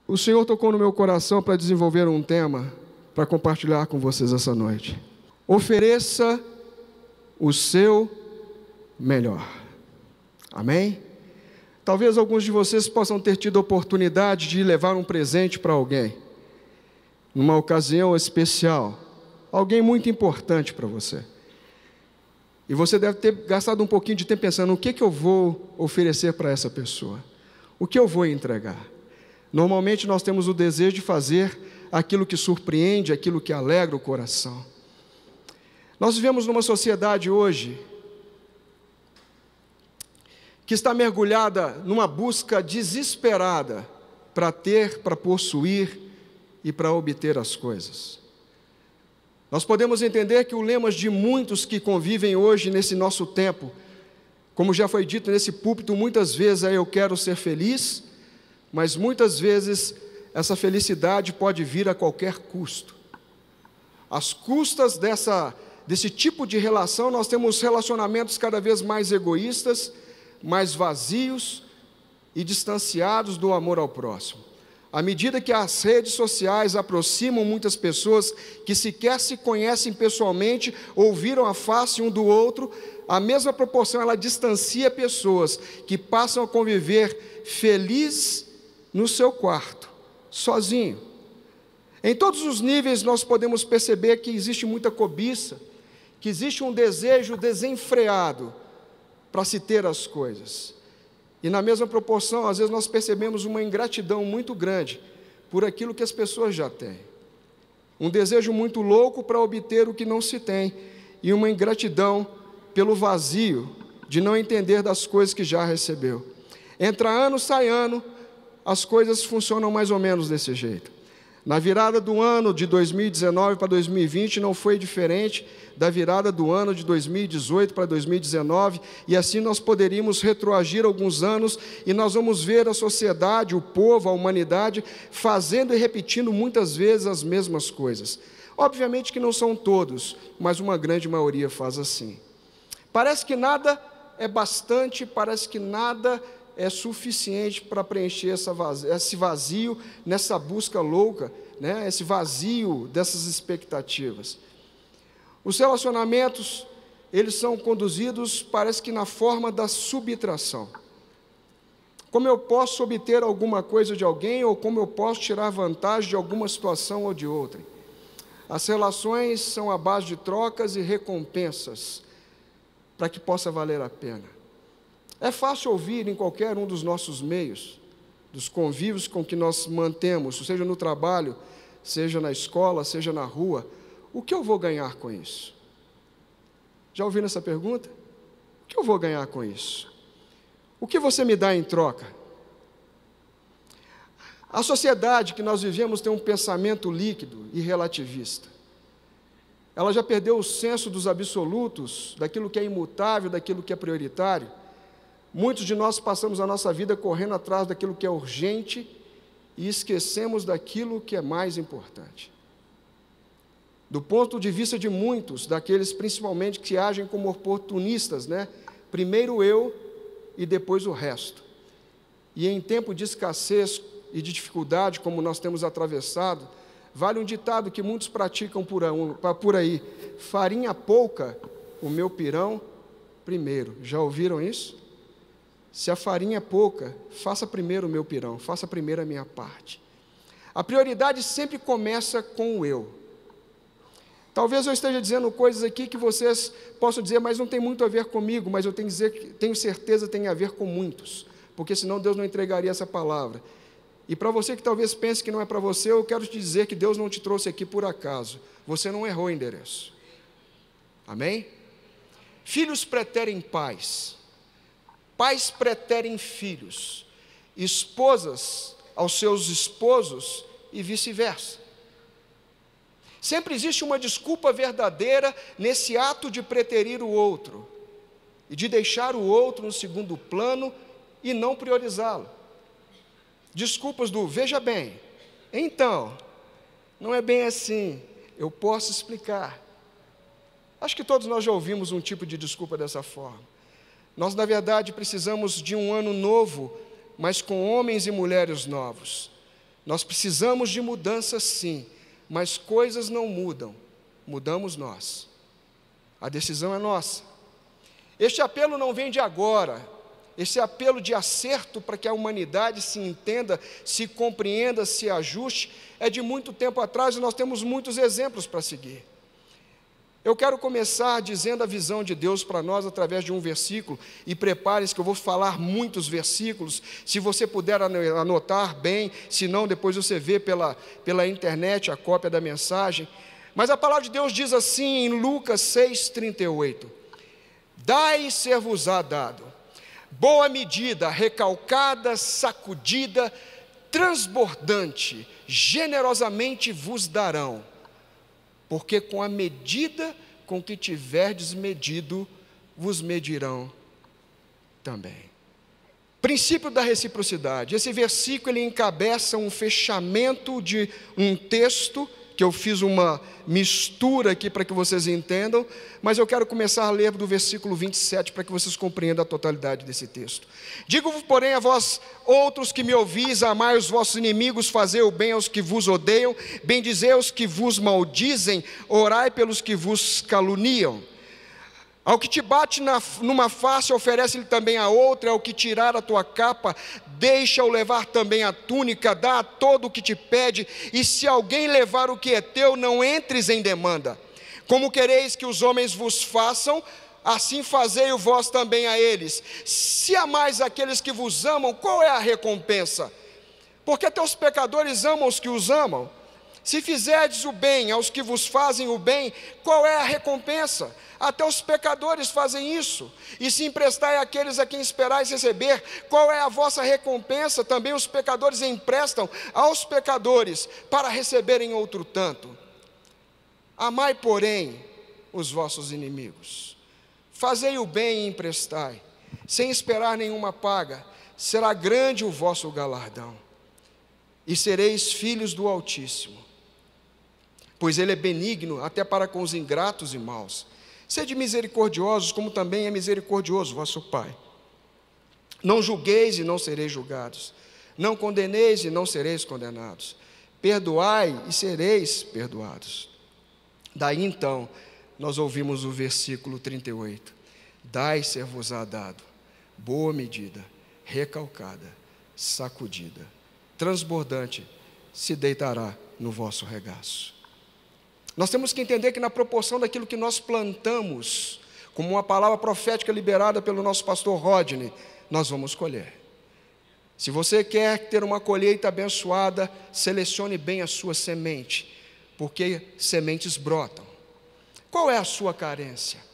O Senhor tocou no meu coração para desenvolver um tema para compartilhar com vocês essa noite. Ofereça o seu melhor. Amém? Talvez alguns de vocês possam ter tido a oportunidade de levar um presente para alguém, numa ocasião especial, alguém muito importante para você. E você deve ter gastado um pouquinho de tempo pensando, o que eu vou oferecer para essa pessoa? O que eu vou entregar? Normalmente nós temos o desejo de fazer aquilo que surpreende, aquilo que alegra o coração. Nós vivemos numa sociedade hoje que está mergulhada numa busca desesperada para ter, para possuir e para obter as coisas. Nós podemos entender que o lema de muitos que convivem hoje nesse nosso tempo, como já foi dito nesse púlpito muitas vezes, é eu quero ser feliz, mas muitas vezes essa felicidade pode vir a qualquer custo. Às custas desse tipo de relação, nós temos relacionamentos cada vez mais egoístas, mais vazios e distanciados do amor ao próximo. À medida que as redes sociais aproximam muitas pessoas que sequer se conhecem pessoalmente ou viram a face um do outro, a mesma proporção ela distancia pessoas que passam a conviver felizes no seu quarto, sozinho. Em todos os níveis nós podemos perceber que existe muita cobiça, que existe um desejo desenfreado para se ter as coisas. E na mesma proporção, às vezes nós percebemos uma ingratidão muito grande por aquilo que as pessoas já têm. Um desejo muito louco para obter o que não se tem, e uma ingratidão pelo vazio de não entender das coisas que já recebeu. Entra ano, sai ano, as coisas funcionam mais ou menos desse jeito. Na virada do ano de 2019 para 2020 não foi diferente da virada do ano de 2018 para 2019, e assim nós poderíamos retroagir alguns anos e nós vamos ver a sociedade, o povo, a humanidade fazendo e repetindo muitas vezes as mesmas coisas. Obviamente que não são todos, mas uma grande maioria faz assim. Parece que nada é bastante, parece que nada é suficiente para preencher esse vazio, nessa busca louca, né? Esse vazio dessas expectativas. Os relacionamentos, eles são conduzidos, parece que na forma da subtração. Como eu posso obter alguma coisa de alguém, ou como eu posso tirar vantagem de alguma situação ou de outra. As relações são à base de trocas e recompensas, para que possa valer a pena. É fácil ouvir em qualquer um dos nossos meios, dos convívios com que nós mantemos, seja no trabalho, seja na escola, seja na rua, o que eu vou ganhar com isso? Já ouviram essa pergunta? O que eu vou ganhar com isso? O que você me dá em troca? A sociedade que nós vivemos tem um pensamento líquido e relativista. Ela já perdeu o senso dos absolutos, daquilo que é imutável, daquilo que é prioritário. Muitos de nós passamos a nossa vida correndo atrás daquilo que é urgente e esquecemos daquilo que é mais importante. Do ponto de vista de muitos, daqueles principalmente que agem como oportunistas, né? Primeiro eu e depois o resto. E em tempo de escassez e de dificuldade, como nós temos atravessado, vale um ditado que muitos praticam por aí: farinha pouca, o meu pirão primeiro. Já ouviram isso? Se a farinha é pouca, faça primeiro o meu pirão, faça primeiro a minha parte. A prioridade sempre começa com o eu. Talvez eu esteja dizendo coisas aqui que vocês possam dizer, mas não tem muito a ver comigo, mas eu tenho certeza que tem a ver com muitos, porque senão Deus não entregaria essa palavra. E para você que talvez pense que não é para você, eu quero te dizer que Deus não te trouxe aqui por acaso. Você não errou o endereço. Amém? Filhos preterem pais. Pais preterem filhos, esposas aos seus esposos e vice-versa. Sempre existe uma desculpa verdadeira nesse ato de preterir o outro e de deixar o outro no segundo plano e não priorizá-lo. Desculpas do veja bem, então, não é bem assim, eu posso explicar. Acho que todos nós já ouvimos um tipo de desculpa dessa forma. Nós, na verdade, precisamos de um ano novo, mas com homens e mulheres novos. Nós precisamos de mudança sim, mas coisas não mudam, mudamos nós. A decisão é nossa. Este apelo não vem de agora, esse apelo de acerto para que a humanidade se entenda, se compreenda, se ajuste, é de muito tempo atrás e nós temos muitos exemplos para seguir. Eu quero começar dizendo a visão de Deus para nós através de um versículo, e prepare-se que eu vou falar muitos versículos, se você puder anotar bem, se não depois você vê pela internet a cópia da mensagem, mas a palavra de Deus diz assim em Lucas 6,38, dai e ser-vos-á dado, boa medida, recalcada, sacudida, transbordante, generosamente vos darão, porque com a medida com que tiverdes medido, vos medirão também. Princípio da reciprocidade. Esse versículo ele encabeça um fechamento de um texto, que eu fiz uma mistura aqui para que vocês entendam, mas eu quero começar a ler do versículo 27 para que vocês compreendam a totalidade desse texto. Digo-vos, porém, a vós outros que me ouvis, amai os vossos inimigos, fazei o bem aos que vos odeiam, bendizei os que vos maldizem, orai pelos que vos caluniam. Ao que te bate numa face, oferece-lhe também a outra, ao que tirar a tua capa, deixa-o levar também a túnica, dá a todo o que te pede, e se alguém levar o que é teu, não entres em demanda. Como quereis que os homens vos façam, assim fazei-o vós também a eles. Se amais aqueles que vos amam, qual é a recompensa? Porque até os pecadores amam os que os amam. Se fizerdes o bem aos que vos fazem o bem, qual é a recompensa? Até os pecadores fazem isso. E se emprestai àqueles a quem esperais receber, qual é a vossa recompensa? Também os pecadores emprestam aos pecadores para receberem outro tanto. Amai, porém, os vossos inimigos. Fazei o bem e emprestai, sem esperar nenhuma paga, será grande o vosso galardão. E sereis filhos do Altíssimo, pois Ele é benigno até para com os ingratos e maus. Sede misericordiosos, como também é misericordioso vosso Pai. Não julgueis e não sereis julgados. Não condeneis e não sereis condenados. Perdoai e sereis perdoados. Daí então, nós ouvimos o versículo 38. Dai ser-vos-á dado, boa medida, recalcada, sacudida, transbordante, se deitará no vosso regaço. Nós temos que entender que na proporção daquilo que nós plantamos, como uma palavra profética liberada pelo nosso pastor Rodney, nós vamos colher. Se você quer ter uma colheita abençoada, selecione bem a sua semente, porque sementes brotam. Qual é a sua carência?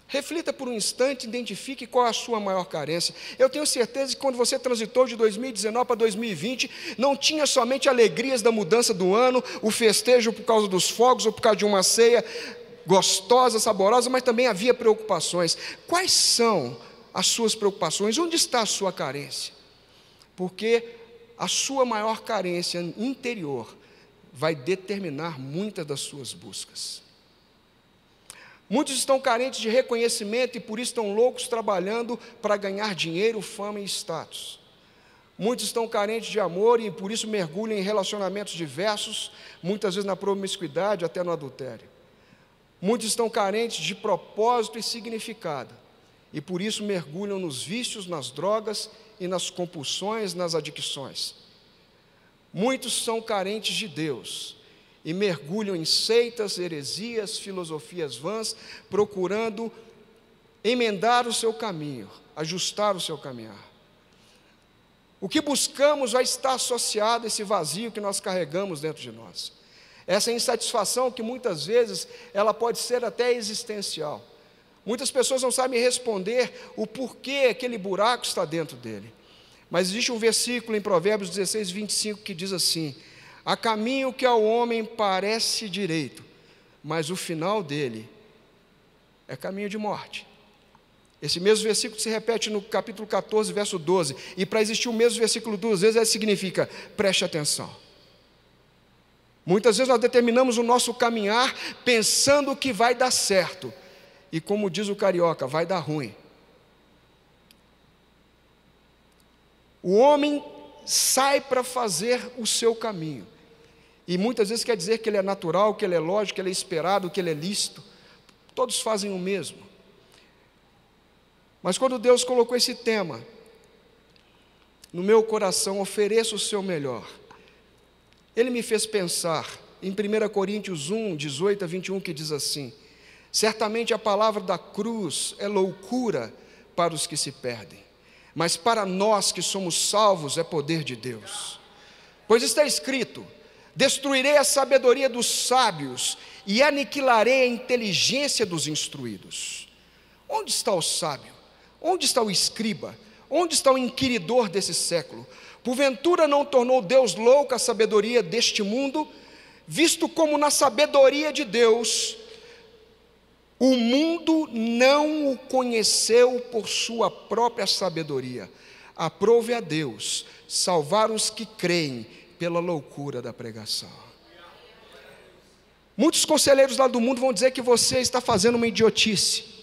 Reflita por um instante, identifique qual é a sua maior carência. Eu tenho certeza que quando você transitou de 2019 para 2020, não tinha somente alegrias da mudança do ano, o festejo por causa dos fogos ou por causa de uma ceia gostosa, saborosa, mas também havia preocupações. Quais são as suas preocupações? Onde está a sua carência? Porque a sua maior carência interior vai determinar muitas das suas buscas. Muitos estão carentes de reconhecimento e por isso estão loucos trabalhando para ganhar dinheiro, fama e status. Muitos estão carentes de amor e por isso mergulham em relacionamentos diversos, muitas vezes na promiscuidade, até no adultério. Muitos estão carentes de propósito e significado e por isso mergulham nos vícios, nas drogas e nas compulsões, nas adicções. Muitos são carentes de Deus e mergulham em seitas, heresias, filosofias vãs, procurando emendar o seu caminho, ajustar o seu caminhar. O que buscamos vai estar associado a esse vazio que nós carregamos dentro de nós. Essa insatisfação que muitas vezes ela pode ser até existencial. Muitas pessoas não sabem responder o porquê aquele buraco está dentro dele. Mas existe um versículo em Provérbios 16, 25 que diz assim: há caminho que ao homem parece direito, mas o final dele é caminho de morte. Esse mesmo versículo se repete no capítulo 14, verso 12. E para existir o mesmo versículo duas vezes, significa, preste atenção. Muitas vezes nós determinamos o nosso caminhar pensando que vai dar certo. E como diz o carioca, vai dar ruim. O homem sai para fazer o seu caminho. E muitas vezes quer dizer que ele é natural, que ele é lógico, que ele é esperado, que ele é lícito. Todos fazem o mesmo. Mas quando Deus colocou esse tema no meu coração, ofereça o seu melhor, Ele me fez pensar em 1 Coríntios 1, 18 a 21, que diz assim: certamente a palavra da cruz é loucura para os que se perdem, mas para nós que somos salvos é poder de Deus. Pois está escrito: destruirei a sabedoria dos sábios e aniquilarei a inteligência dos instruídos. Onde está o sábio? Onde está o escriba? Onde está o inquiridor desse século? Porventura não tornou Deus louca a sabedoria deste mundo, visto como na sabedoria de Deus o mundo não o conheceu por sua própria sabedoria. Aprove a Deus salvar os que creem pela loucura da pregação. Muitos conselheiros lá do mundo vão dizer que você está fazendo uma idiotice.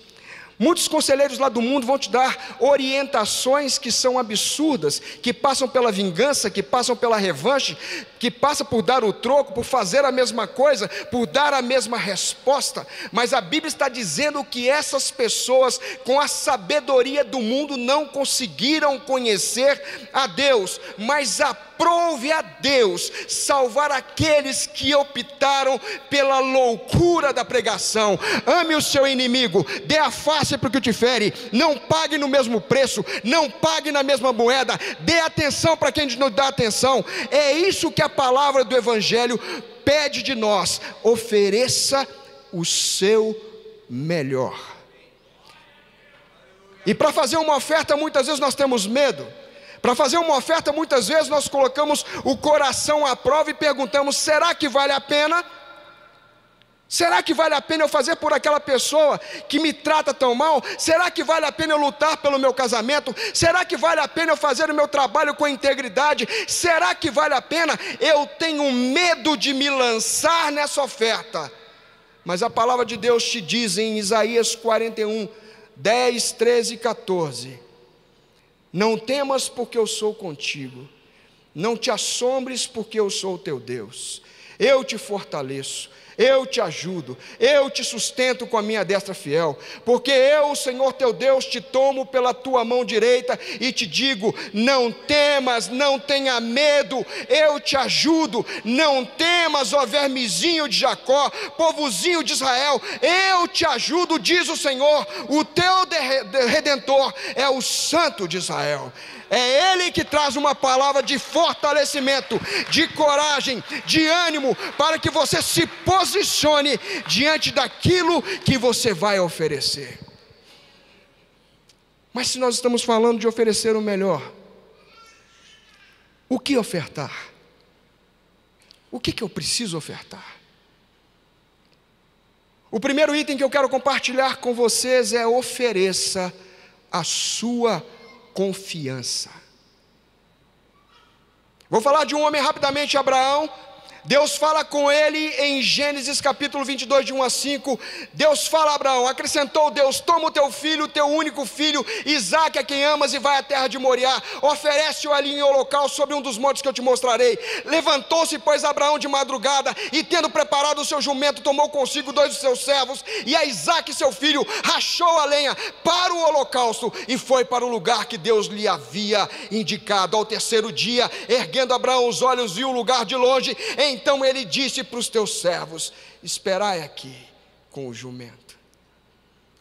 Muitos conselheiros lá do mundo vão te dar orientações que são absurdas, que passam pela vingança, que passam pela revanche, que passam por dar o troco, por fazer a mesma coisa, por dar a mesma resposta. Mas a Bíblia está dizendo que essas pessoas, com a sabedoria do mundo, não conseguiram conhecer a Deus, mas aprove a Deus salvar aqueles que optaram pela loucura da pregação. Ame o seu inimigo, dê a face para o que te fere, não pague no mesmo preço, não pague na mesma moeda, dê atenção para quem não dá atenção. É isso que a palavra do Evangelho pede de nós: ofereça o seu melhor. E para fazer uma oferta, muitas vezes nós temos medo. Para fazer uma oferta, muitas vezes nós colocamos o coração à prova e perguntamos: será que vale a pena? Será que vale a pena eu fazer por aquela pessoa que me trata tão mal? Será que vale a pena eu lutar pelo meu casamento? Será que vale a pena eu fazer o meu trabalho com integridade? Será que vale a pena? Eu tenho medo de me lançar nessa oferta. Mas a palavra de Deus te diz em Isaías 41, 10, 13 e 14: não temas, porque eu sou contigo, não te assombres, porque eu sou o teu Deus. Eu te fortaleço, eu te ajudo, eu te sustento com a minha destra fiel, porque eu, o Senhor teu Deus, te tomo pela tua mão direita e te digo: não temas, não tenha medo, eu te ajudo. Não temas, ó vermezinho de Jacó, povozinho de Israel, eu te ajudo, diz o Senhor, o teu Redentor é o Santo de Israel. É Ele que traz uma palavra de fortalecimento, de coragem, de ânimo, para que você se posicione diante daquilo que você vai oferecer. Mas se nós estamos falando de oferecer o melhor, o que ofertar? O que eu preciso ofertar? O primeiro item que eu quero compartilhar com vocês é: ofereça a sua confiança. Vou falar de um homem rapidamente, Abraão. Deus fala com ele em Gênesis capítulo 22, de 1 a 5. Deus fala a Abraão, acrescentou Deus: toma o teu filho, o teu único filho, Isaque, a quem amas, e vai à terra de Moriá, oferece-o ali em holocausto sobre um dos montes que eu te mostrarei. Levantou-se, pois, Abraão de madrugada, e tendo preparado o seu jumento, tomou consigo 2 dos seus servos, e a Isaque seu filho, rachou a lenha para o holocausto, e foi para o lugar que Deus lhe havia indicado. Ao terceiro dia, erguendo Abraão os olhos, viu o lugar de longe. Então ele disse para os teus servos: esperai aqui com o jumento,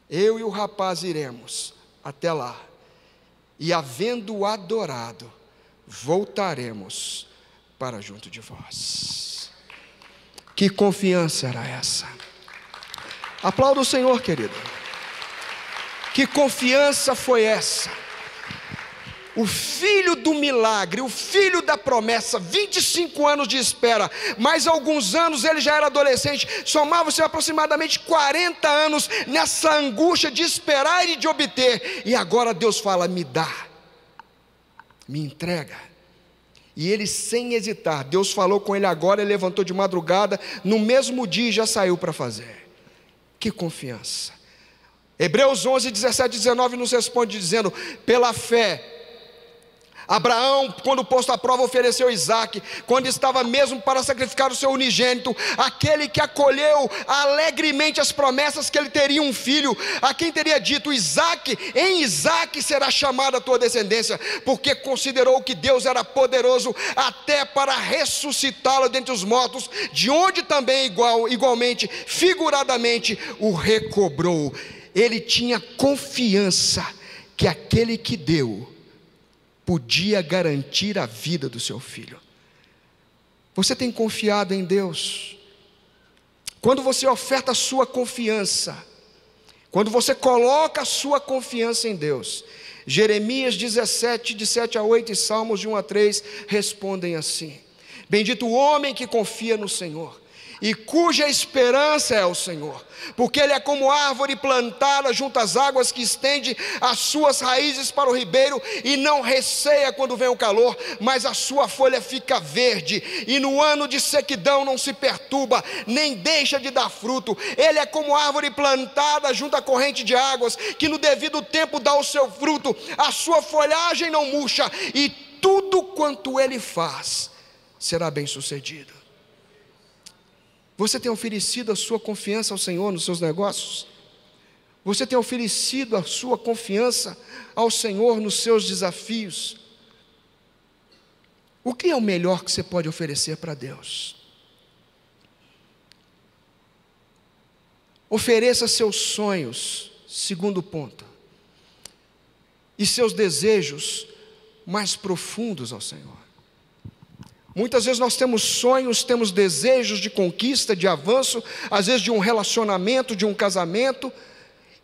eu e o rapaz iremos até lá, e havendo adorado, voltaremos para junto de vós. Que confiança era essa? Aplauda o Senhor, querido. Que confiança foi essa? O filho do milagre, o filho da promessa, 25 anos de espera, mais alguns anos ele já era adolescente, somava-se aproximadamente 40 anos nessa angústia de esperar e de obter, e agora Deus fala: me dá, me entrega. E ele, sem hesitar, Deus falou com ele agora, ele levantou de madrugada, no mesmo dia já saiu para fazer. Que confiança! Hebreus 11, 17 e 19 nos responde dizendo: pela fé, Abraão, quando posto à prova, ofereceu Isaque, quando estava mesmo para sacrificar o seu unigênito, aquele que acolheu alegremente as promessas que ele teria um filho, a quem teria dito: Isaque, em Isaque será chamada a tua descendência, porque considerou que Deus era poderoso até para ressuscitá-lo dentre os mortos, de onde também igualmente, figuradamente, o recobrou. Ele tinha confiança que aquele que deu podia garantir a vida do seu filho. Você tem confiado em Deus? Quando você oferta a sua confiança, quando você coloca a sua confiança em Deus, Jeremias 17, de 7 a 8 e Salmos de 1 a 3 respondem assim: bendito o homem que confia no Senhor e cuja esperança é o Senhor, porque ele é como árvore plantada junto às águas, que estende as suas raízes para o ribeiro e não receia quando vem o calor, mas a sua folha fica verde, e no ano de sequidão não se perturba, nem deixa de dar fruto. Ele é como árvore plantada junto à corrente de águas, que no devido tempo dá o seu fruto, a sua folhagem não murcha, e tudo quanto ele faz será bem sucedido. Você tem oferecido a sua confiança ao Senhor nos seus negócios? Você tem oferecido a sua confiança ao Senhor nos seus desafios? O que é o melhor que você pode oferecer para Deus? Ofereça seus sonhos, segundo ponto, e seus desejos mais profundos ao Senhor. Muitas vezes nós temos sonhos, temos desejos de conquista, de avanço, às vezes de um relacionamento, de um casamento,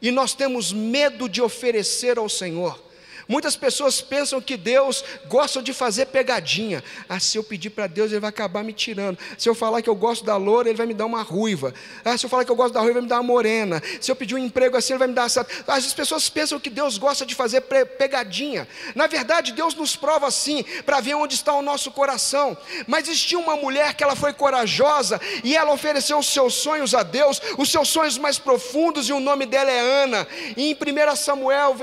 e nós temos medo de oferecer ao Senhor. Muitas pessoas pensam que Deus gosta de fazer pegadinha. Se eu pedir para Deus, Ele vai acabar me tirando. Se eu falar que eu gosto da loura, Ele vai me dar uma ruiva. Se eu falar que eu gosto da ruiva, Ele vai me dar uma morena. Se eu pedir um emprego assim, Ele vai me dar essa... As pessoas pensam que Deus gosta de fazer pegadinha. Na verdade, Deus nos prova assim, para ver onde está o nosso coração. Mas existia uma mulher que ela foi corajosa, e ela ofereceu os seus sonhos a Deus, os seus sonhos mais profundos, e o nome dela é Ana. E em 1 Samuel,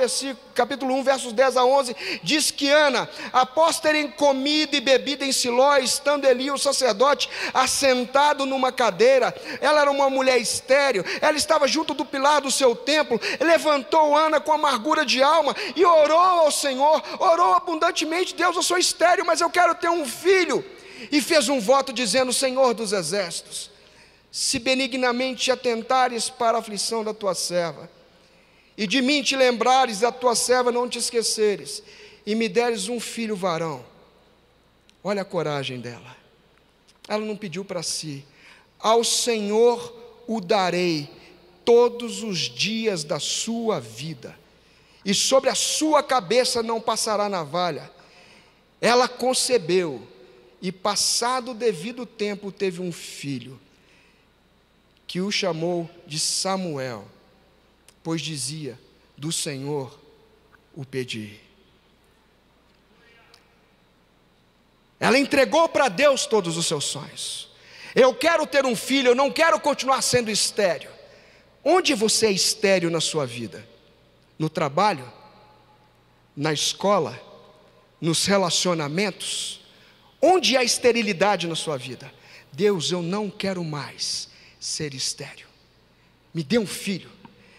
capítulo 1, versos 10 a 11, diz que Ana, após terem comido e bebido em Siló, estando Eli o sacerdote assentado numa cadeira, ela era uma mulher estéril, ela estava junto do pilar do seu templo, levantou Ana com amargura de alma e orou ao Senhor, orou abundantemente: Deus, eu sou estéril, mas eu quero ter um filho, e fez um voto dizendo: Senhor dos exércitos, se benignamente atentares para a aflição da tua serva, e de mim te lembrares, da tua serva não te esqueceres, e me deres um filho varão. Olha a coragem dela. Ela não pediu para si. Ao Senhor o darei todos os dias da sua vida, e sobre a sua cabeça não passará navalha. Ela concebeu, e passado o devido tempo teve um filho, que o chamou de Samuel, pois dizia: do Senhor o pedi. Ela entregou para Deus todos os seus sonhos. Eu quero ter um filho, eu não quero continuar sendo estéril. Onde você é estéril na sua vida? No trabalho? Na escola? Nos relacionamentos? Onde há esterilidade na sua vida? Deus, eu não quero mais ser estéril. Me dê um filho.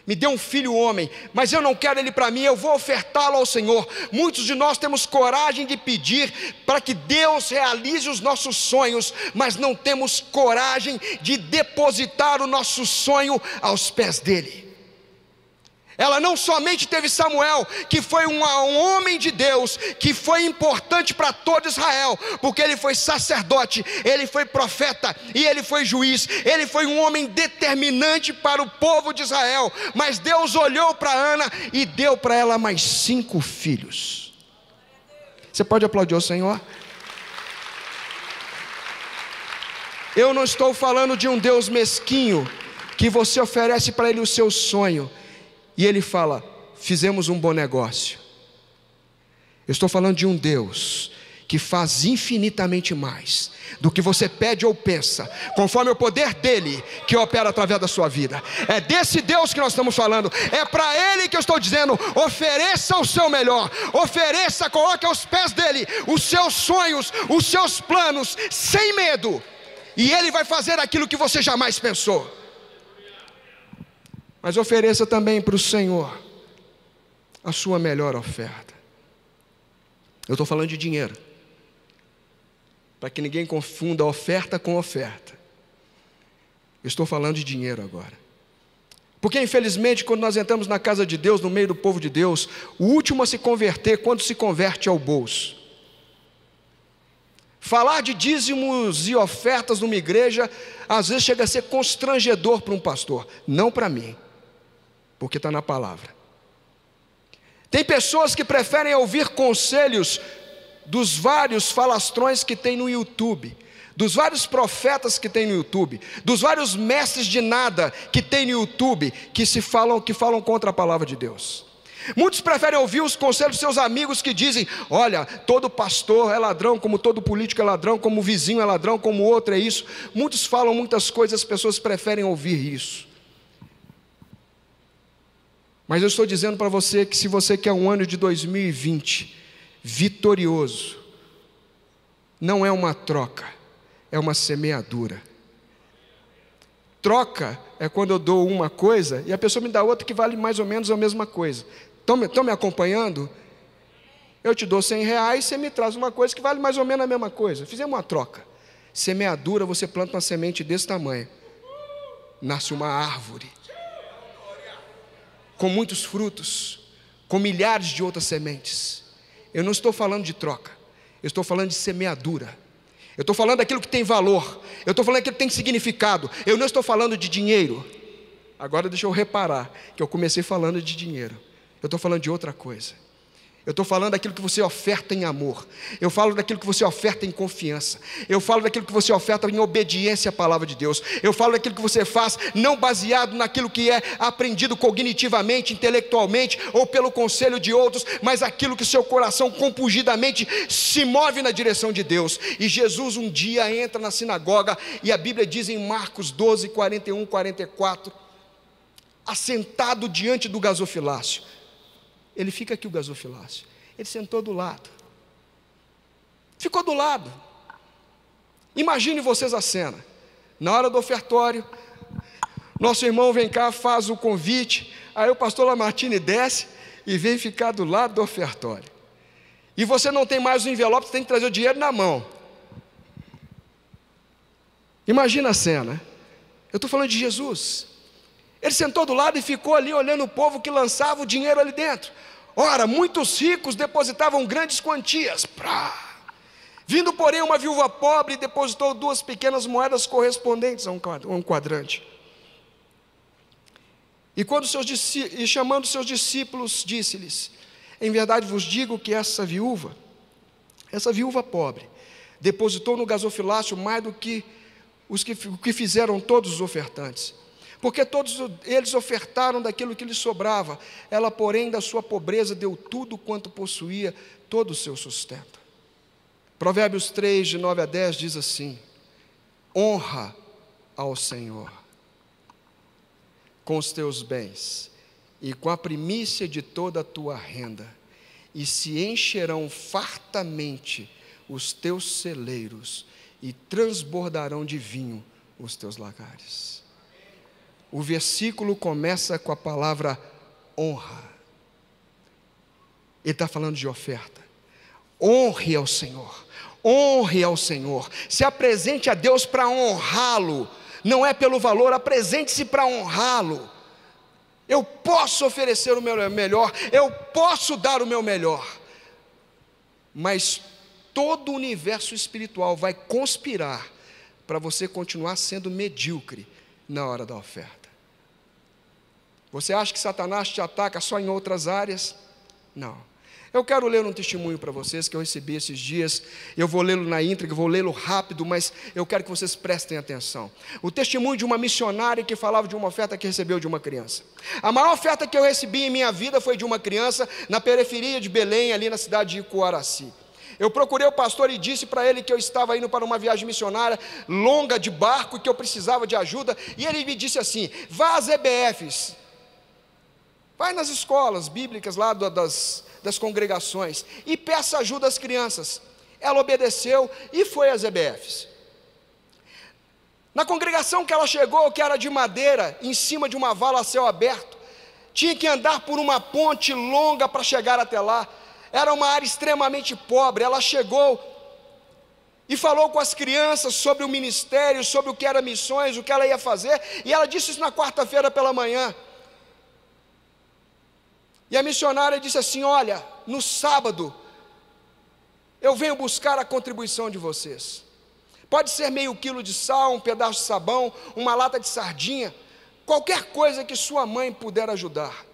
Me dê um filho homem, mas eu não quero ele para mim, eu vou ofertá-lo ao Senhor. Muitos de nós temos coragem de pedir para que Deus realize os nossos sonhos, mas não temos coragem de depositar o nosso sonho aos pés dele. Ela não somente teve Samuel, que foi um homem de Deus, que foi importante para todo Israel, porque ele foi sacerdote, ele foi profeta e ele foi juiz. Ele foi um homem determinante para o povo de Israel. Mas Deus olhou para Ana e deu para ela mais 5 filhos. Você pode aplaudir o Senhor? Eu não estou falando de um Deus mesquinho, que você oferece para ele o seu sonho e ele fala: fizemos um bom negócio. Eu estou falando de um Deus que faz infinitamente mais do que você pede ou pensa, conforme o poder dele que opera através da sua vida. É desse Deus que nós estamos falando, é para ele que eu estou dizendo: ofereça o seu melhor, ofereça, coloque aos pés dele os seus sonhos, os seus planos, sem medo, e ele vai fazer aquilo que você jamais pensou. Mas ofereça também para o Senhor a sua melhor oferta. Eu estou falando de dinheiro, para que ninguém confunda oferta com oferta. Eu estou falando de dinheiro agora, porque infelizmente quando nós entramos na casa de Deus, no meio do povo de Deus, o último a se converter, quando se converte, é o bolso. Falar de dízimos e ofertas numa igreja, às vezes chega a ser constrangedor para um pastor, não para mim, porque está na palavra. Tem pessoas que preferem ouvir conselhos dos vários falastrões que tem no YouTube, dos vários profetas que tem no YouTube, dos vários mestres de nada que tem no YouTube, que falam contra a palavra de Deus. Muitos preferem ouvir os conselhos dos seus amigos que dizem: olha, todo pastor é ladrão, como todo político é ladrão, como o vizinho é ladrão, como o outro é isso. Muitos falam muitas coisas, as pessoas preferem ouvir isso. Mas eu estou dizendo para você que se você quer um ano de 2020 vitorioso, não é uma troca, é uma semeadura. Troca é quando eu dou uma coisa e a pessoa me dá outra que vale mais ou menos a mesma coisa. Estão me acompanhando? Eu te dou R$100, você me traz uma coisa que vale mais ou menos a mesma coisa. Fizemos uma troca. Semeadura, você planta uma semente desse tamanho, nasce uma árvore com muitos frutos, com milhares de outras sementes. Eu não estou falando de troca, eu estou falando de semeadura. Eu estou falando daquilo que tem valor, eu estou falando daquilo que tem significado. Eu não estou falando de dinheiro. Agora deixa eu reparar que eu comecei falando de dinheiro. Eu estou falando de outra coisa. Eu estou falando daquilo que você oferta em amor. Eu falo daquilo que você oferta em confiança. Eu falo daquilo que você oferta em obediência à palavra de Deus. Eu falo daquilo que você faz não baseado naquilo que é aprendido cognitivamente, intelectualmente ou pelo conselho de outros, mas aquilo que seu coração compungidamente se move na direção de Deus. E Jesus um dia entra na sinagoga e a Bíblia diz em Marcos 12, 41, 44, assentado diante do gasofilácio. Ele fica aqui o gasofilácio. Ele sentou do lado. Ficou do lado. Imagine vocês a cena. Na hora do ofertório, nosso irmão vem cá, faz o convite. Aí o pastor Lamartine desce e vem ficar do lado do ofertório. E você não tem mais o envelope, você tem que trazer o dinheiro na mão. Imagina a cena. Eu estou falando de Jesus. Ele sentou do lado e ficou ali olhando o povo que lançava o dinheiro ali dentro. Ora, muitos ricos depositavam grandes quantias. Vindo, porém, uma viúva pobre depositou 2 pequenas moedas correspondentes a um quadrante. E chamando seus discípulos, disse-lhes: em verdade vos digo que essa viúva pobre, depositou no gasofilácio mais do que o que fizeram todos os ofertantes. Porque todos eles ofertaram daquilo que lhes sobrava. Ela, porém, da sua pobreza deu tudo quanto possuía, todo o seu sustento. Provérbios 3, de 9 a 10 diz assim: honra ao Senhor com os teus bens e com a primícia de toda a tua renda, e se encherão fartamente os teus celeiros e transbordarão de vinho os teus lagares. O versículo começa com a palavra honra. Ele está falando de oferta. Honre ao Senhor. Honre ao Senhor. Se apresente a Deus para honrá-lo. Não é pelo valor, apresente-se para honrá-lo. Eu posso oferecer o meu melhor, eu posso dar o meu melhor, mas todo o universo espiritual vai conspirar para você continuar sendo medíocre na hora da oferta. Você acha que Satanás te ataca só em outras áreas? Não. Eu quero ler um testemunho para vocês que eu recebi esses dias. Eu vou lê-lo na íntegra, vou lê-lo rápido, mas eu quero que vocês prestem atenção. O testemunho de uma missionária que falava de uma oferta que recebeu de uma criança. A maior oferta que eu recebi em minha vida foi de uma criança na periferia de Belém, ali na cidade de Icoaraci. Eu procurei o pastor e disse para ele que eu estava indo para uma viagem missionária longa de barco e que eu precisava de ajuda. E ele me disse assim: vá às EBFs, vai nas escolas bíblicas lá das congregações e peça ajuda às crianças. Ela obedeceu e foi às EBFs. Na congregação que ela chegou, que era de madeira, em cima de uma vala a céu aberto, tinha que andar por uma ponte longa para chegar até lá. Era uma área extremamente pobre. Ela chegou e falou com as crianças sobre o ministério, sobre o que era missões, o que ela ia fazer, e ela disse isso na quarta-feira pela manhã. E a missionária disse assim: olha, no sábado eu venho buscar a contribuição de vocês. Pode ser meio quilo de sal, um pedaço de sabão, uma lata de sardinha, qualquer coisa que sua mãe puder ajudar.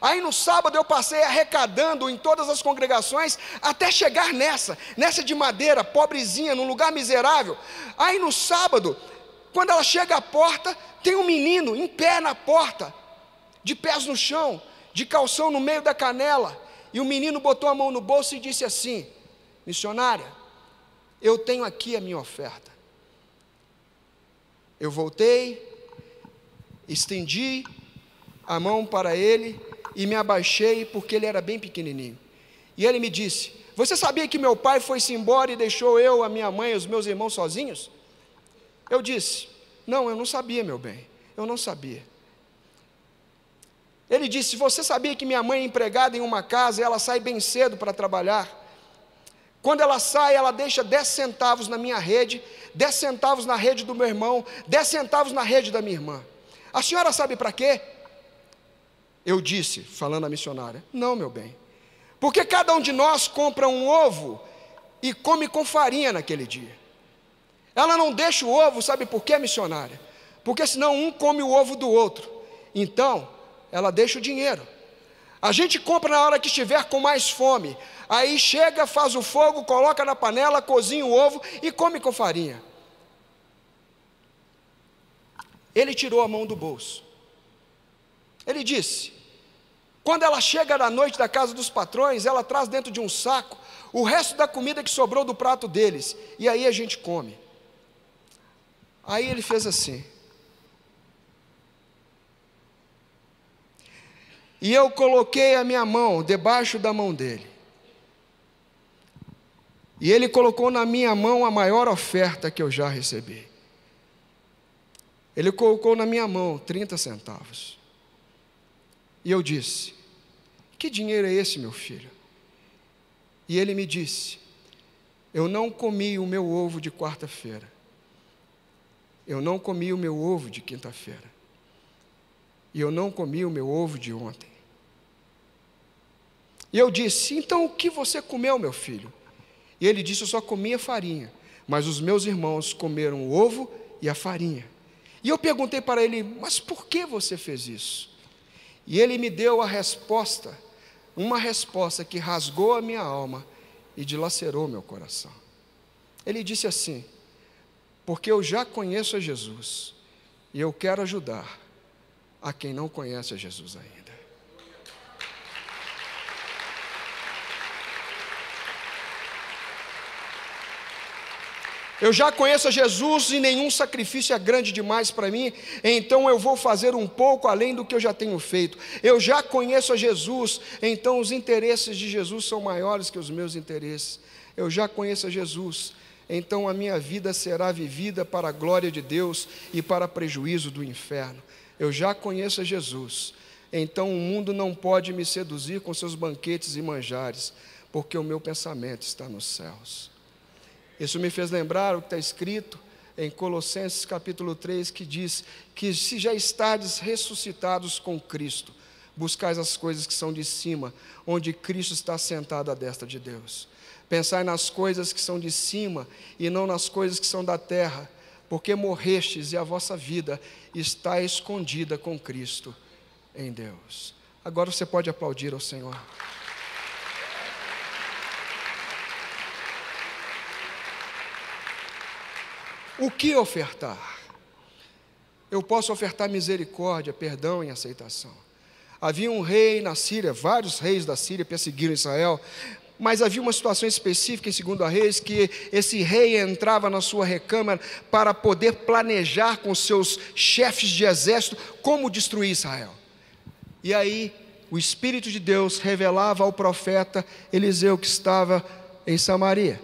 Aí no sábado eu passei arrecadando em todas as congregações, até chegar nessa de madeira, pobrezinha, num lugar miserável. Aí no sábado, quando ela chega à porta, tem um menino em pé na porta, de pés no chão, de calção no meio da canela. E o menino botou a mão no bolso e disse assim: missionária, eu tenho aqui a minha oferta. Eu voltei, estendi a mão para ele e me abaixei, porque ele era bem pequenininho. E ele me disse: você sabia que meu pai foi-se embora e deixou eu, a minha mãe e os meus irmãos sozinhos? Eu disse: não, eu não sabia, meu bem, eu não sabia. Ele disse: você sabia que minha mãe é empregada em uma casa e ela sai bem cedo para trabalhar? Quando ela sai, ela deixa 10 centavos na minha rede, 10 centavos na rede do meu irmão, 10 centavos na rede da minha irmã. A senhora sabe para quê? Eu disse, falando à missionária: não, meu bem, porque cada um de nós compra um ovo e come com farinha naquele dia. Ela não deixa o ovo, sabe por quê, missionária? Porque senão um come o ovo do outro. Então, ela deixa o dinheiro. A gente compra na hora que estiver com mais fome. Aí chega, faz o fogo, coloca na panela, cozinha o ovo e come com farinha. Ele tirou a mão do bolso. Ele disse: quando ela chega na noite da casa dos patrões, ela traz dentro de um saco o resto da comida que sobrou do prato deles, e aí a gente come. Aí ele fez assim. E eu coloquei a minha mão debaixo da mão dele. E ele colocou na minha mão a maior oferta que eu já recebi. Ele colocou na minha mão 30 centavos. E eu disse: que dinheiro é esse, meu filho? E ele me disse: eu não comi o meu ovo de quarta-feira. Eu não comi o meu ovo de quinta-feira. E eu não comi o meu ovo de ontem. E eu disse: então o que você comeu, meu filho? E ele disse: eu só comia farinha, mas os meus irmãos comeram o ovo e a farinha. E eu perguntei para ele: mas por que você fez isso? E ele me deu a resposta, uma resposta que rasgou a minha alma e dilacerou meu coração. Ele disse assim: porque eu já conheço a Jesus, e eu quero ajudar a quem não conhece a Jesus ainda. Eu já conheço a Jesus e nenhum sacrifício é grande demais para mim, então eu vou fazer um pouco além do que eu já tenho feito. Eu já conheço a Jesus, então os interesses de Jesus são maiores que os meus interesses. Eu já conheço a Jesus, então a minha vida será vivida para a glória de Deus e para prejuízo do inferno. Eu já conheço a Jesus, então o mundo não pode me seduzir com seus banquetes e manjares, porque o meu pensamento está nos céus. Isso me fez lembrar o que está escrito em Colossenses capítulo 3, que diz que se já estardes ressuscitados com Cristo, buscais as coisas que são de cima, onde Cristo está sentado à destra de Deus. Pensai nas coisas que são de cima e não nas coisas que são da terra, porque morrestes e a vossa vida está escondida com Cristo em Deus. Agora você pode aplaudir ao Senhor. O que ofertar? Eu posso ofertar misericórdia, perdão e aceitação. Havia um rei na Síria, vários reis da Síria perseguiram Israel, mas havia uma situação específica em 2 Reis, que esse rei entrava na sua recâmara para poder planejar com seus chefes de exército como destruir Israel. E aí o Espírito de Deus revelava ao profeta Eliseu, que estava em Samaria.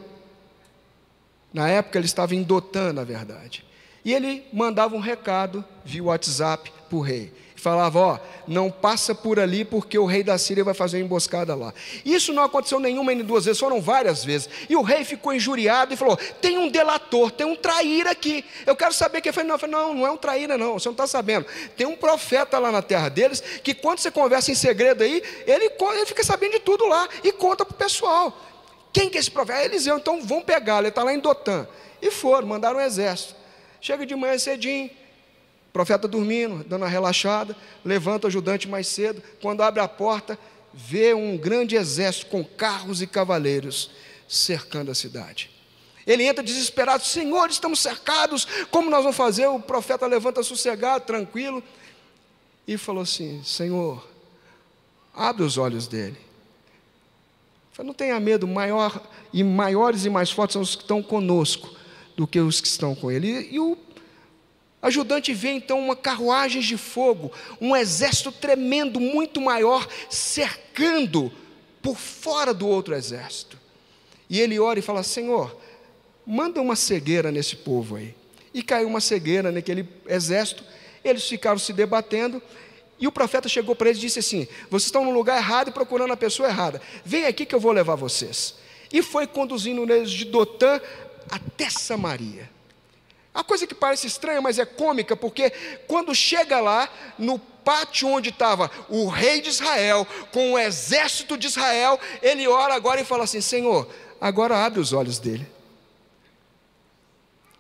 Na época ele estava em Dotã, na verdade. E ele mandava um recado via WhatsApp para o rei. Falava, ó, não passa por ali porque o rei da Síria vai fazer uma emboscada lá. Isso não aconteceu nenhuma nem 2 vezes, foram várias vezes. E o rei ficou injuriado e falou, tem um delator, tem um traíra aqui. Eu quero saber quem foi. Não é um traíra não, você não está sabendo. Tem um profeta lá na terra deles, que quando você conversa em segredo aí, ele fica sabendo de tudo lá e conta para o pessoal. Quem que é esse profeta? É Eliseu, então vão pegá-lo, ele está lá em Dotã. E foram, mandaram um exército. Chega de manhã cedinho, o profeta dormindo, dando uma relaxada, levanta o ajudante mais cedo, quando abre a porta, vê um grande exército com carros e cavaleiros cercando a cidade. Ele entra desesperado, Senhor, estamos cercados, como nós vamos fazer? O profeta levanta sossegado, tranquilo, e falou assim, Senhor, abre os olhos dele. Falei, não tenha medo, maiores e mais fortes são os que estão conosco do que os que estão com ele. E o ajudante vê então uma carruagem de fogo, um exército tremendo, muito maior, cercando por fora do outro exército. E ele ora e fala, Senhor, manda uma cegueira nesse povo aí. E caiu uma cegueira naquele exército, eles ficaram se debatendo, e o profeta chegou para eles e disse assim, vocês estão no lugar errado e procurando a pessoa errada, vem aqui que eu vou levar vocês. E foi conduzindo eles de Dotã até Samaria. A coisa que parece estranha, mas é cômica, porque quando chega lá, no pátio onde estava o rei de Israel, com o exército de Israel, ele ora agora e fala assim, Senhor, agora abre os olhos dele.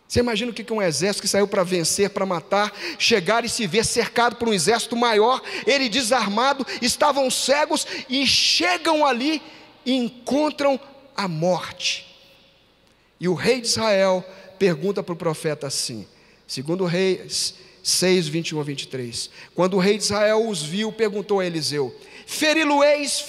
Você imagina o que é um exército que saiu para vencer, para matar, chegar e se ver cercado por um exército maior, ele desarmado, estavam cegos e chegam ali e encontram a morte. E o rei de Israel pergunta para o profeta assim, 2 Reis 6, 21 a 23, quando o rei de Israel os viu, perguntou a Eliseu, feri-lo-eis,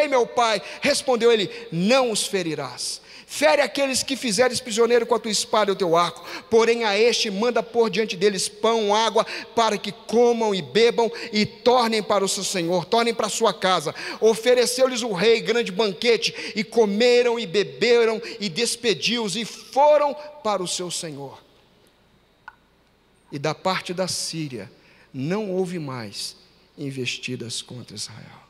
meu pai, respondeu ele, não os ferirás, fere aqueles que fizeres prisioneiro com a tua espada e o teu arco, porém a este manda pôr diante deles pão, água, para que comam e bebam e tornem para o seu senhor, tornem para a sua casa. Ofereceu-lhes o rei grande banquete, e comeram e beberam, e despediu-os, e foram para o seu senhor. E da parte da Síria, não houve mais investidas contra Israel.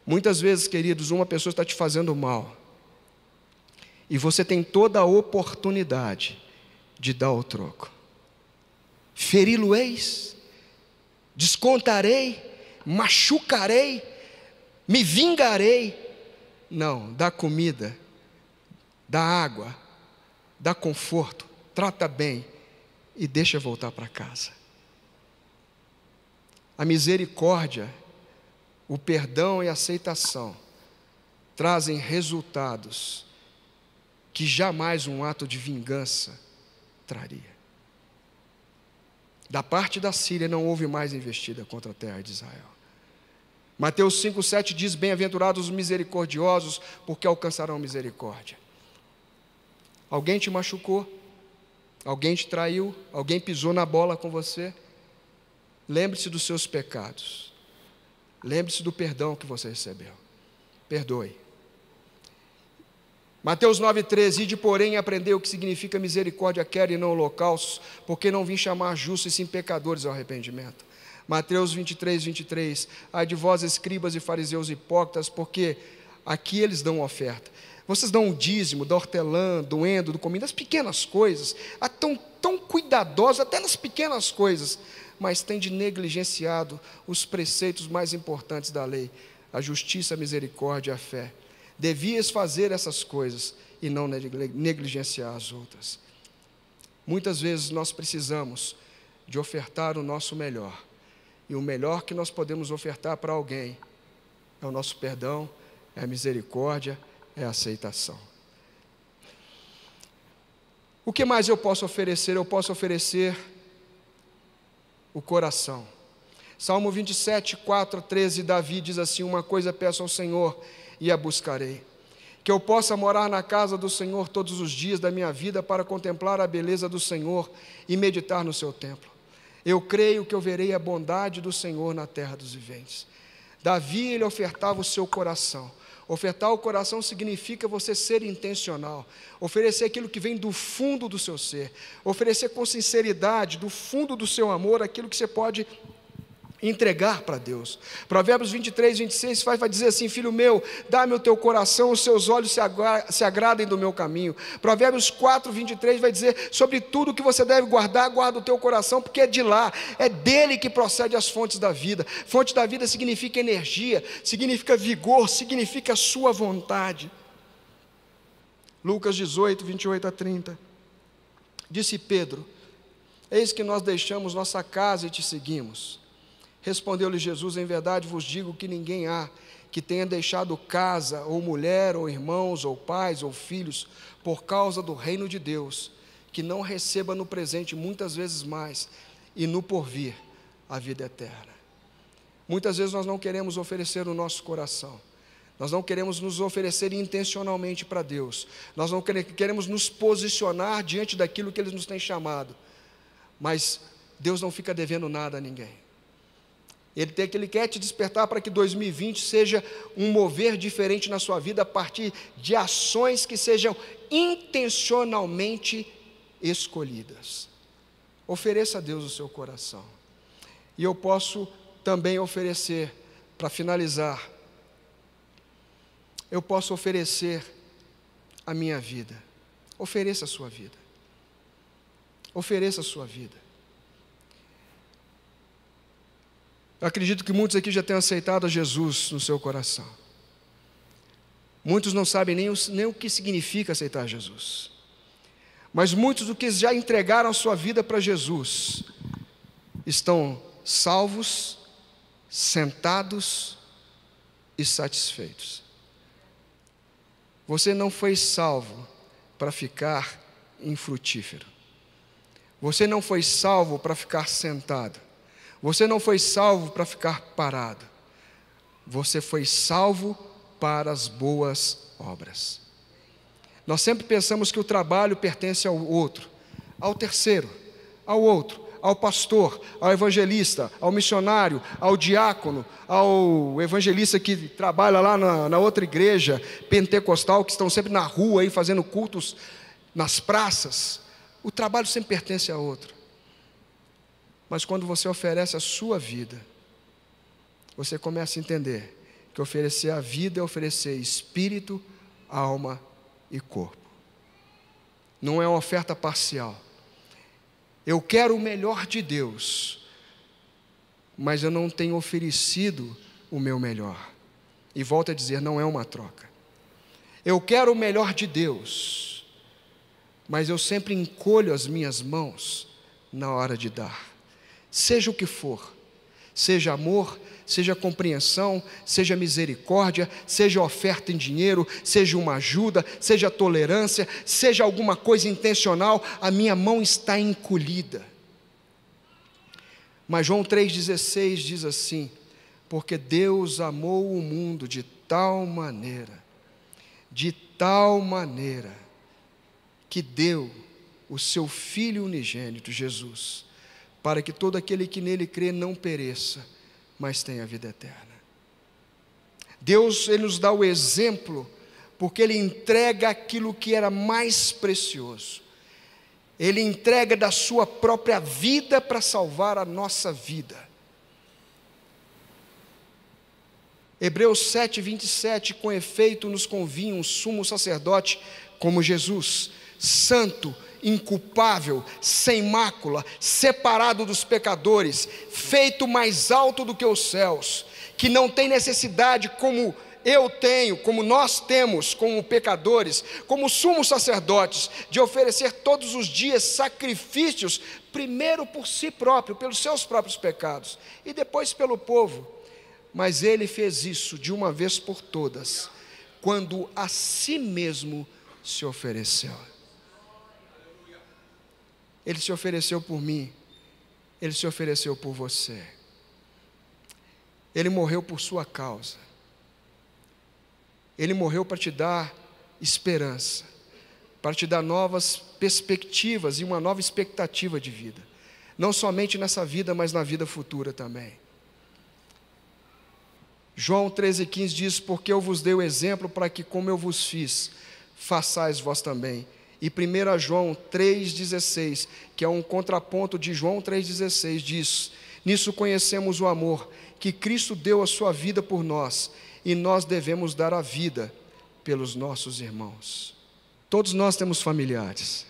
Muitas vezes, queridos, uma pessoa está te fazendo mal, e você tem toda a oportunidade de dar o troco. Feri-lo-eis, descontarei, machucarei, me vingarei. Não, dá comida, dá água, dá conforto, trata bem e deixa voltar para casa. A misericórdia, o perdão e a aceitação trazem resultados que jamais um ato de vingança traria. Da parte da Síria não houve mais investida contra a terra de Israel. Mateus 5,7 diz, bem-aventurados os misericordiosos, porque alcançarão misericórdia. Alguém te machucou? Alguém te traiu? Alguém pisou na bola com você? Lembre-se dos seus pecados. Lembre-se do perdão que você recebeu. Perdoe. Mateus 9,13, ide porém aprender o que significa misericórdia quero e não holocaustos, porque não vim chamar justos e sim pecadores ao arrependimento. Mateus 23, ai de vós escribas e fariseus hipócritas, porque aqui eles dão oferta. Vocês dão o dízimo da hortelã, do endo, do cominho, das pequenas coisas, tão cuidadosos até nas pequenas coisas, mas têm negligenciado os preceitos mais importantes da lei, a justiça, a misericórdia e a fé. Devias fazer essas coisas e não negligenciar as outras. Muitas vezes nós precisamos de ofertar o nosso melhor. E o melhor que nós podemos ofertar para alguém é o nosso perdão, é a misericórdia, é a aceitação. O que mais eu posso oferecer? Eu posso oferecer o coração. Salmo 27, 4 a 13, Davi diz assim, uma coisa peço ao Senhor, e a buscarei. Que eu possa morar na casa do Senhor todos os dias da minha vida para contemplar a beleza do Senhor e meditar no seu templo. Eu creio que eu verei a bondade do Senhor na terra dos viventes. Davi, ele ofertava o seu coração. Ofertar o coração significa você ser intencional, oferecer aquilo que vem do fundo do seu ser, oferecer com sinceridade, do fundo do seu amor, aquilo que você pode entregar para Deus. Provérbios 23, 26 vai dizer assim: filho meu, dá-me o teu coração, os seus olhos se agradem do meu caminho. Provérbios 4, 23 vai dizer: sobre tudo que você deve guardar, guarda o teu coração, porque é de lá, é dele que procede as fontes da vida. Fonte da vida significa energia, significa vigor, significa sua vontade. Lucas 18, 28 a 30. Disse Pedro: eis que nós deixamos nossa casa e te seguimos. Respondeu-lhe Jesus: em verdade vos digo que ninguém há que tenha deixado casa, ou mulher, ou irmãos, ou pais, ou filhos, por causa do reino de Deus, que não receba no presente muitas vezes mais, e no porvir a vida eterna. Muitas vezes nós não queremos oferecer o nosso coração, nós não queremos nos oferecer intencionalmente para Deus, nós não queremos nos posicionar diante daquilo que Ele nos tem chamado, mas Deus não fica devendo nada a ninguém. Ele quer te despertar para que 2020 seja um mover diferente na sua vida, a partir de ações que sejam intencionalmente escolhidas. Ofereça a Deus o seu coração. E eu posso também oferecer, para finalizar, eu posso oferecer a minha vida. Ofereça a sua vida. Ofereça a sua vida. Eu acredito que muitos aqui já tenham aceitado a Jesus no seu coração. Muitos não sabem nem o que significa aceitar Jesus. Mas muitos do que já entregaram a sua vida para Jesus estão salvos, sentados e satisfeitos. Você não foi salvo para ficar infrutífero. Você não foi salvo para ficar sentado. Você não foi salvo para ficar parado. Você foi salvo para as boas obras. Nós sempre pensamos que o trabalho pertence ao outro, ao terceiro, ao outro, ao pastor, ao evangelista, ao missionário, ao diácono, ao evangelista que trabalha lá na outra igreja pentecostal, que estão sempre na rua aí fazendo cultos nas praças. O trabalho sempre pertence a outro. Mas quando você oferece a sua vida, você começa a entender que oferecer a vida é oferecer espírito, alma e corpo. Não é uma oferta parcial. Eu quero o melhor de Deus, mas eu não tenho oferecido o meu melhor. E volto a dizer, não é uma troca. Eu quero o melhor de Deus, mas eu sempre encolho as minhas mãos na hora de dar. Seja o que for, seja amor, seja compreensão, seja misericórdia, seja oferta em dinheiro, seja uma ajuda, seja tolerância, seja alguma coisa intencional, a minha mão está encolhida. Mas João 3,16 diz assim: porque Deus amou o mundo de tal maneira, que deu o seu Filho unigênito, Jesus, para que todo aquele que nele crê não pereça, mas tenha vida eterna. Deus, Ele nos dá o exemplo, porque Ele entrega aquilo que era mais precioso. Ele entrega da sua própria vida para salvar a nossa vida. Hebreus 7:27, com efeito nos convinha um sumo sacerdote como Jesus, santo, inculpável, sem mácula, separado dos pecadores, feito mais alto do que os céus, que não tem necessidade, como eu tenho, como nós temos, como pecadores, como sumos sacerdotes, de oferecer todos os dias sacrifícios, primeiro por si próprio, pelos seus próprios pecados, e depois pelo povo. Mas Ele fez isso de uma vez por todas, quando a si mesmo se ofereceu. Ele se ofereceu por mim, Ele se ofereceu por você. Ele morreu por sua causa. Ele morreu para te dar esperança, para te dar novas perspectivas e uma nova expectativa de vida, não somente nessa vida, mas na vida futura também. João 13,15 diz: porque eu vos dei o exemplo para que, como eu vos fiz, façais vós também. E 1 João 3,16, que é um contraponto de João 3,16, diz: nisso conhecemos o amor, que Cristo deu a sua vida por nós, e nós devemos dar a vida pelos nossos irmãos. Todos nós temos familiares,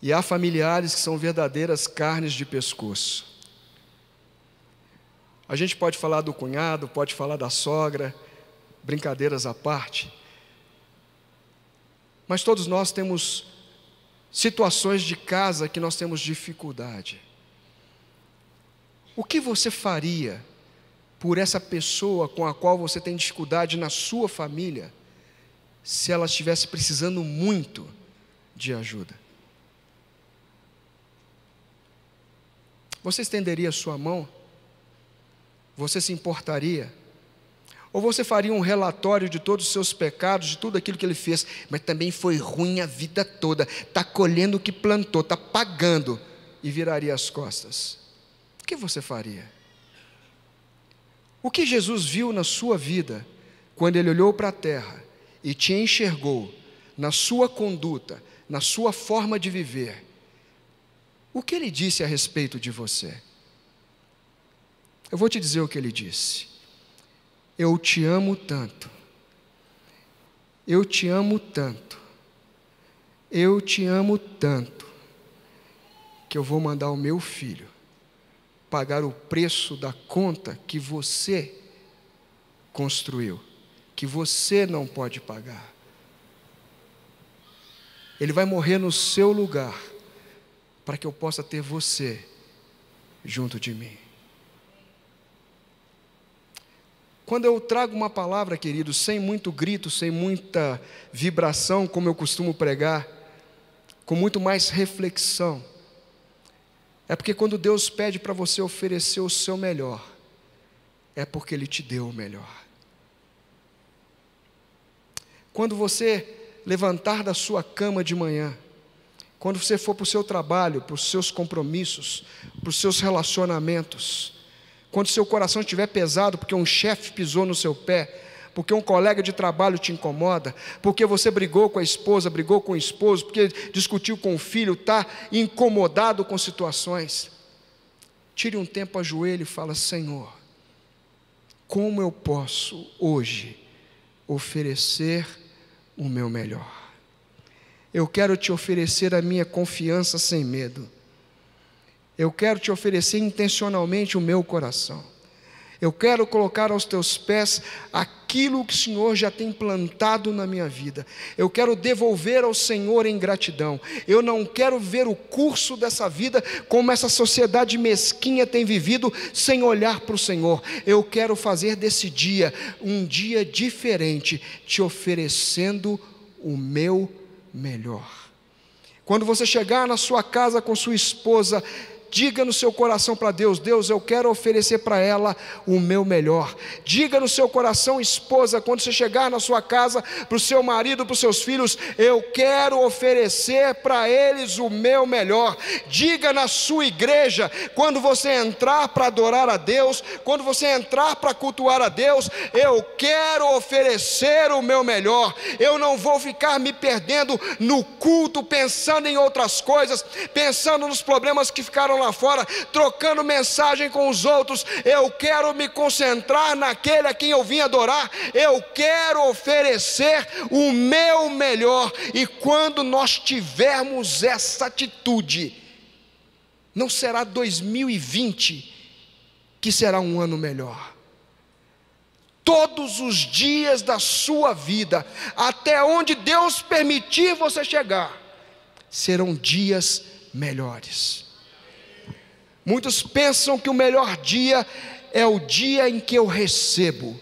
e há familiares que são verdadeiras carnes de pescoço. A gente pode falar do cunhado, pode falar da sogra, brincadeiras à parte, mas todos nós temos situações de casa que nós temos dificuldade. O que você faria por essa pessoa com a qual você tem dificuldade na sua família, se ela estivesse precisando muito de ajuda? Você estenderia a sua mão? Você se importaria? Ou você faria um relatório de todos os seus pecados, de tudo aquilo que ele fez, mas também foi ruim a vida toda, está colhendo o que plantou, está pagando, e viraria as costas? O que você faria? O que Jesus viu na sua vida, quando Ele olhou para a terra e te enxergou, na sua conduta, na sua forma de viver, o que Ele disse a respeito de você? Eu vou te dizer o que Ele disse: eu te amo tanto, eu te amo tanto, eu te amo tanto, que eu vou mandar o meu filho pagar o preço da conta que você construiu, que você não pode pagar. Ele vai morrer no seu lugar, para que eu possa ter você junto de mim. Quando eu trago uma palavra, querido, sem muito grito, sem muita vibração, como eu costumo pregar, com muito mais reflexão, é porque quando Deus pede para você oferecer o seu melhor, é porque Ele te deu o melhor. Quando você levantar da sua cama de manhã, quando você for para o seu trabalho, para os seus compromissos, para os seus relacionamentos, quando seu coração estiver pesado porque um chefe pisou no seu pé, porque um colega de trabalho te incomoda, porque você brigou com a esposa, brigou com o esposo, porque discutiu com o filho, está incomodado com situações, tire um tempo, ajoelhe e fala: Senhor, como eu posso hoje oferecer o meu melhor? Eu quero te oferecer a minha confiança sem medo. Eu quero te oferecer intencionalmente o meu coração. Eu quero colocar aos teus pés aquilo que o Senhor já tem plantado na minha vida. Eu quero devolver ao Senhor em gratidão. Eu não quero ver o curso dessa vida como essa sociedade mesquinha tem vivido, sem olhar para o Senhor. Eu quero fazer desse dia um dia diferente, te oferecendo o meu melhor. Quando você chegar na sua casa com sua esposa, diga no seu coração para Deus: Deus, eu quero oferecer para ela o meu melhor. Diga no seu coração, esposa, quando você chegar na sua casa, para o seu marido, para os seus filhos: eu quero oferecer para eles o meu melhor. Diga na sua igreja, quando você entrar para adorar a Deus, quando você entrar para cultuar a Deus: eu quero oferecer o meu melhor. Eu não vou ficar me perdendo no culto, pensando em outras coisas, pensando nos problemas que ficaram lá fora, trocando mensagem com os outros. Eu quero me concentrar naquele a quem eu vim adorar. Eu quero oferecer o meu melhor. E quando nós tivermos essa atitude, não será 2020 que será um ano melhor. Todos os dias da sua vida, até onde Deus permitir você chegar, serão dias melhores. Muitos pensam que o melhor dia é o dia em que eu recebo.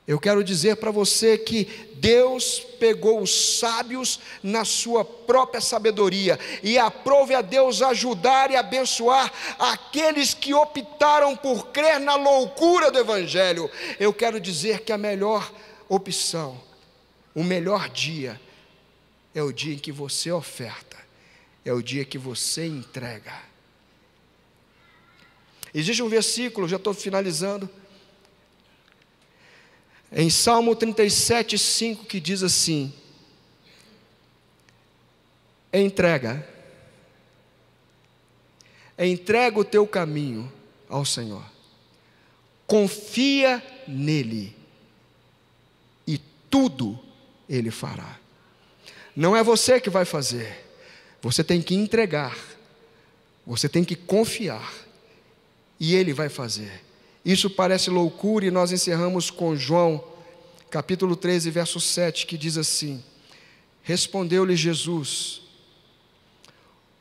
Eu quero dizer para você que Deus pegou os sábios na sua própria sabedoria, e aprove a Deus ajudar e abençoar aqueles que optaram por crer na loucura do Evangelho. Eu quero dizer que a melhor opção, o melhor dia, é o dia em que você oferta, é o dia que você entrega. Existe um versículo, já estou finalizando, em Salmo 37:5, que diz assim: entrega o teu caminho ao Senhor, confia nele, e tudo Ele fará. Não é você que vai fazer, você tem que entregar, você tem que confiar, e Ele vai fazer. Isso parece loucura, e nós encerramos com João, capítulo 13, verso 7, que diz assim: respondeu-lhe Jesus: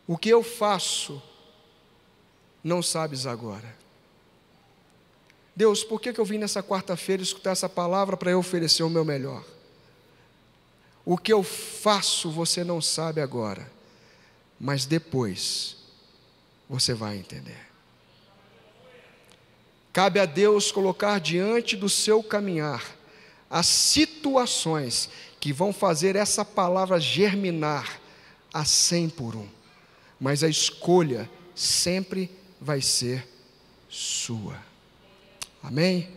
o que eu faço, não sabes agora. Deus, por que eu vim nessa quarta-feira escutar essa palavra para eu oferecer o meu melhor? O que eu faço você não sabe agora, mas depois você vai entender. Cabe a Deus colocar diante do seu caminhar as situações que vão fazer essa palavra germinar a 100 por 1. Mas a escolha sempre vai ser sua. Amém?